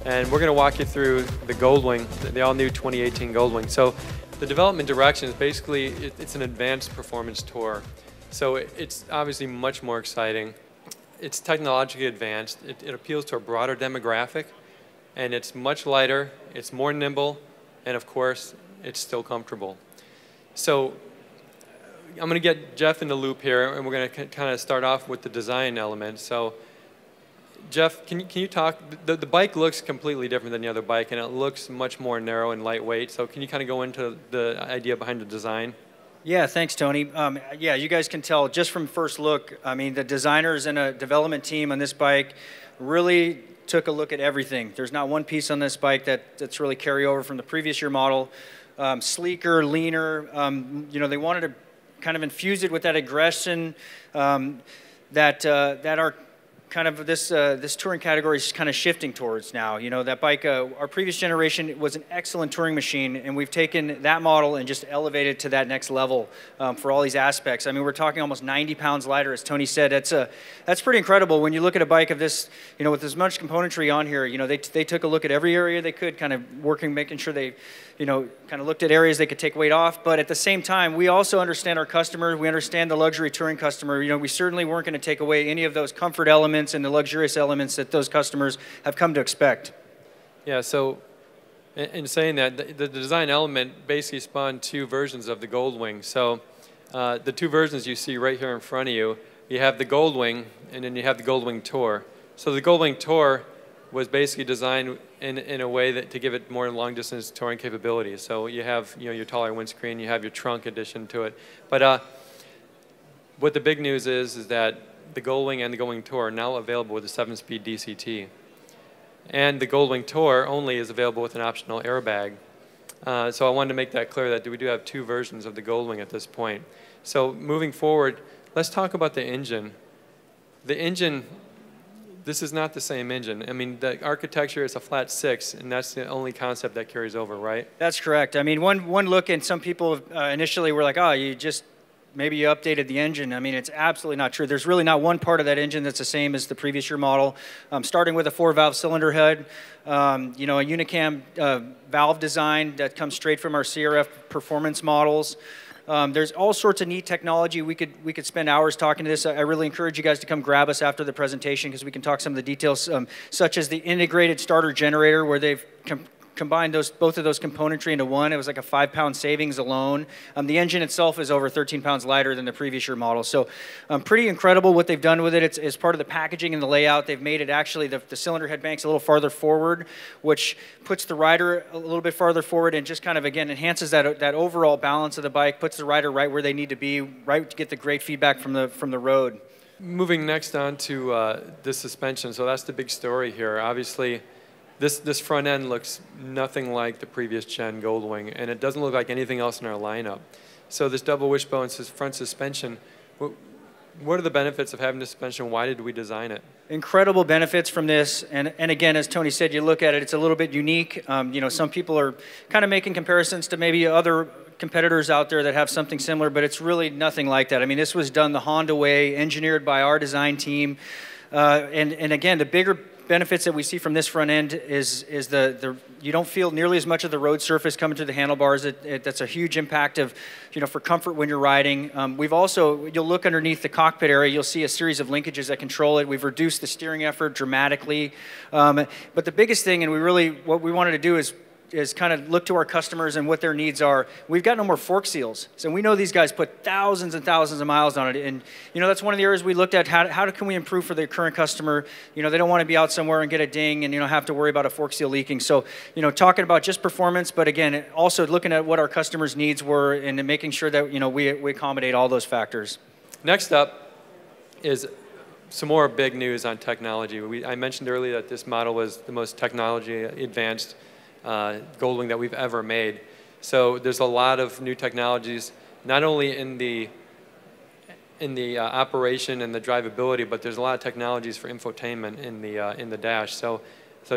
And we're going to walk you through the Goldwing, the all-new 2018 Goldwing. So the development direction is basically, it's an advanced performance tour. So it's obviously much more exciting. It's technologically advanced. It appeals to a broader demographic. And it's much lighter, it's more nimble, and of course, it's still comfortable. So I'm going to get Jeff in the loop here, and we're going to kind of start off with the design element. So Jeff, can you talk? The bike looks completely different than the other bike, and it looks much more narrow and lightweight. So can you kind of go into the idea behind the design? Yeah, thanks, Tony. Yeah, you guys can tell just from first look, I mean, the designers and a development team on this bike really took a look at everything. There's not one piece on this bike that's really carryover from the previous year model. Sleeker, leaner, you know, they wanted to kind of infuse it with that aggression that our kind of this touring category is kind of shifting towards now. You know, that bike, our previous generation was an excellent touring machine, and we've taken that model and just elevated to that next level for all these aspects. I mean, we're talking almost 90 pounds lighter, as Tony said. That's pretty incredible when you look at a bike of this, you know, with as much componentry on here. You know, they took a look at every area they could, kind of making sure they, you know, kind of looked at areas they could take weight off. But at the same time, we also understand our customer. We understand the luxury touring customer. You know, we certainly weren't going to take away any of those comfort elements and the luxurious elements that those customers have come to expect. Yeah, so in saying that, the design element basically spawned two versions of the Goldwing. So the two versions you see right here in front of you, you have the Goldwing, and then you have the Goldwing Tour. So the Goldwing Tour was basically designed in a way that to give it more long-distance touring capabilities. So you have, you know, your taller windscreen, you have your trunk addition to it. But what the big news is that the Goldwing and the Goldwing Tour are now available with a 7-speed DCT. And the Goldwing Tour only is available with an optional airbag. So I wanted to make that clear that we do have two versions of the Goldwing at this point. So moving forward, let's talk about the engine. The engine, this is not the same engine. I mean, the architecture is a flat 6, and that's the only concept that carries over, right? That's correct. I mean, one look, and some people initially were like, oh, maybe you updated the engine. I mean, it's absolutely not true. There's really not one part of that engine that's the same as the previous year model. Starting with a 4-valve cylinder head, you know, a Unicam valve design that comes straight from our CRF performance models. There's all sorts of neat technology. We could spend hours talking to this. I really encourage you guys to come grab us after the presentation because we can talk some of the details, such as the integrated starter generator, where they've combined both of those componentry into one. It was like a 5-pound savings alone. The engine itself is over 13 pounds lighter than the previous year model. So pretty incredible what they've done with it. It's part of the packaging and the layout. They've made it actually, the cylinder head bank's a little farther forward, which puts the rider a little bit farther forward and just kind of, again, enhances that overall balance of the bike, puts the rider right where they need to be, right to get the great feedback from the road. Moving next on to the suspension. So that's the big story here. Obviously, this front end looks nothing like the previous gen Goldwing, and it doesn't look like anything else in our lineup. So this double wishbone front suspension, what are the benefits of having this suspension? Why did we design it? Incredible benefits from this, and again, as Tony said, you look at it, it's a little bit unique. You know, some people are kind of making comparisons to maybe other competitors out there that have something similar, but it's really nothing like that. I mean, this was done the Honda way, engineered by our design team, and again, the bigger benefits that we see from this front end is you don't feel nearly as much of the road surface coming through the handlebars. That's a huge impact of, you know, for comfort when you're riding. We've also, you'll look underneath the cockpit area, you'll see a series of linkages that control it. We've reduced the steering effort dramatically. But the biggest thing, and what we wanted to do is kind of look to our customers and what their needs are. We've got no more fork seals. So we know these guys put thousands and thousands of miles on it. And, you know, that's one of the areas we looked at. How can we improve for the current customer? You know, they don't want to be out somewhere and get a ding and, you know, have to worry about a fork seal leaking. So, you know, talking about just performance, but again, also looking at what our customers' needs were and making sure that, you know, we accommodate all those factors. Next up is some more big news on technology. I mentioned earlier that this model was the most technology advanced Goldwing that we've ever made. So there's a lot of new technologies, not only in the operation and the drivability, but there's a lot of technologies for infotainment in the dash. So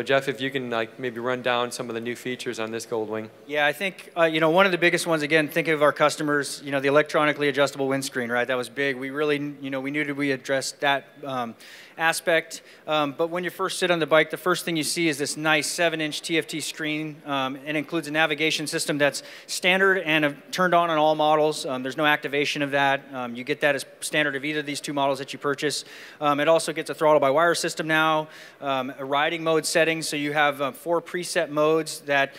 Jeff, if you can maybe run down some of the new features on this Goldwing. Yeah, I think one of the biggest ones, again, thinking of our customers, the electronically adjustable windscreen, right? That was big. We really, we knew that we addressed that aspect. But when you first sit on the bike, the first thing you see is this nice 7-inch TFT screen. It includes a navigation system that's standard and turned on all models. There's no activation of that. You get that as standard of either of these two models that you purchase. It also gets a throttle-by-wire system now, a riding mode settings, so you have 4 preset modes that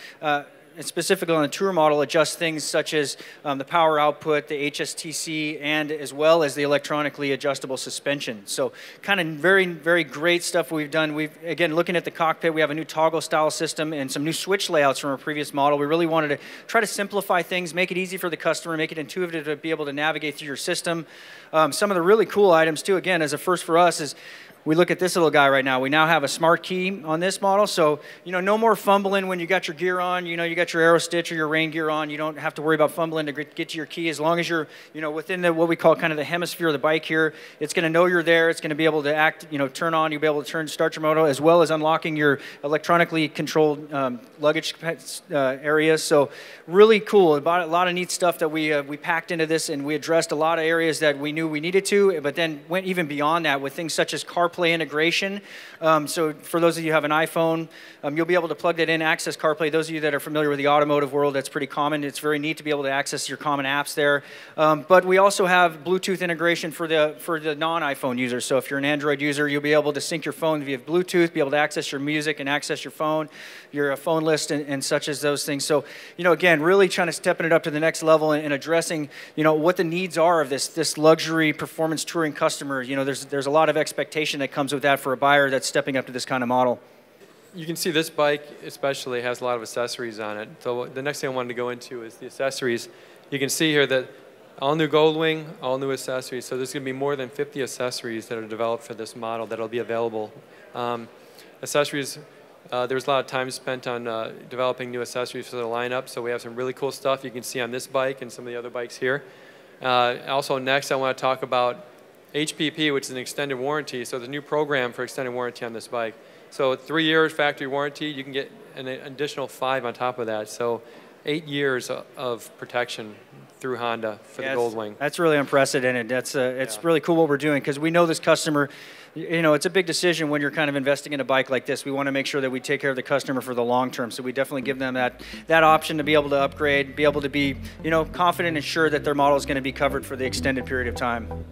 specifically on the Tour model adjust things such as the power output, the HSTC, and as well as the electronically adjustable suspension. So kind of very, very great stuff we've done. Again, looking at the cockpit, we have a new toggle style system and some new switch layouts from our previous model. We really wanted to try to simplify things, make it easy for the customer, make it intuitive to be able to navigate through your system. Some of the really cool items too, again, as a first for us, is we look at this little guy right now. We now have a smart key on this model, so no more fumbling when you got your gear on. You got your Aero Stitch or your rain gear on. You don't have to worry about fumbling to get to your key. As long as you're within what we call kind of the hemisphere of the bike here, it's going to know you're there. It's going to be able to act, turn on. You'll be able to start your motor, as well as unlocking your electronically controlled luggage areas. So really cool. A lot of neat stuff that we packed into this, and we addressed a lot of areas that we knew we needed to, but then went even beyond that with things such as CarPlay integration. So for those of you who have an iPhone, you'll be able to plug that in, access CarPlay. Those of you that are familiar with the automotive world, that's pretty common. It's very neat to be able to access your common apps there. But we also have Bluetooth integration for the non-iPhone users. So if you're an Android user, you'll be able to sync your phone via Bluetooth, be able to access your music and access your phone list and such as those things. So again, really trying to stepping it up to the next level and addressing what the needs are of this luxury performance touring customer. There's a lot of expectation that comes with that for a buyer that's stepping up to this kind of model. You can see this bike especially has a lot of accessories on it. So the next thing I wanted to go into is the accessories. You can see here that all new Goldwing, all new accessories. So there's going to be more than 50 accessories that are developed for this model that will be available. Accessories, there's a lot of time spent on developing new accessories for the lineup. So we have some really cool stuff you can see on this bike and some of the other bikes here. Also next I want to talk about HPP, which is an extended warranty. So there's a new program for extended warranty on this bike. So 3 years factory warranty, you can get an additional 5 on top of that. So 8 years of protection through Honda for the Goldwing. That's really unprecedented. It's really cool what we're doing, because we know this customer, it's a big decision when you're kind of investing in a bike like this. We want to make sure that we take care of the customer for the long term. So we definitely give them that option to be able to upgrade, be able to be confident and sure that their model is going to be covered for the extended period of time.